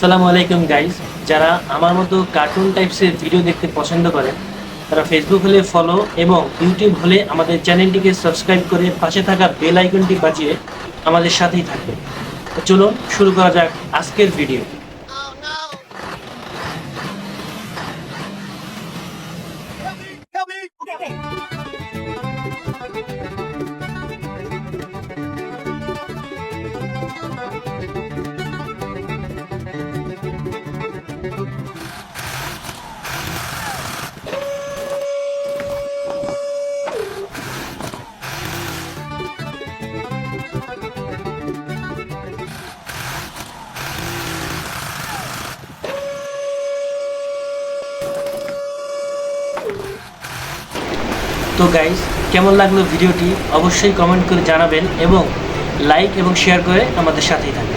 আসসালামু আলাইকুম গাইস। যারা আমার মতো কার্টুন টাইপসের ভিডিও দেখতে পছন্দ করেন তারা ফেসবুক হলে ফলো এবং ইউটিউব হলে আমাদের চ্যানেলটিকে সাবস্ক্রাইব করে পাশে থাকা বেল আইকনটি বাজিয়ে আমাদের সাথেই থাকবেন। তো চলুন শুরু করা যাক আজকের ভিডিও। তো গাইস, কেমন লাগলো ভিডিওটি অবশ্যই কমেন্ট করে জানাবেন এবং লাইক এবং শেয়ার করে আমাদের সাথেই থাকবেন।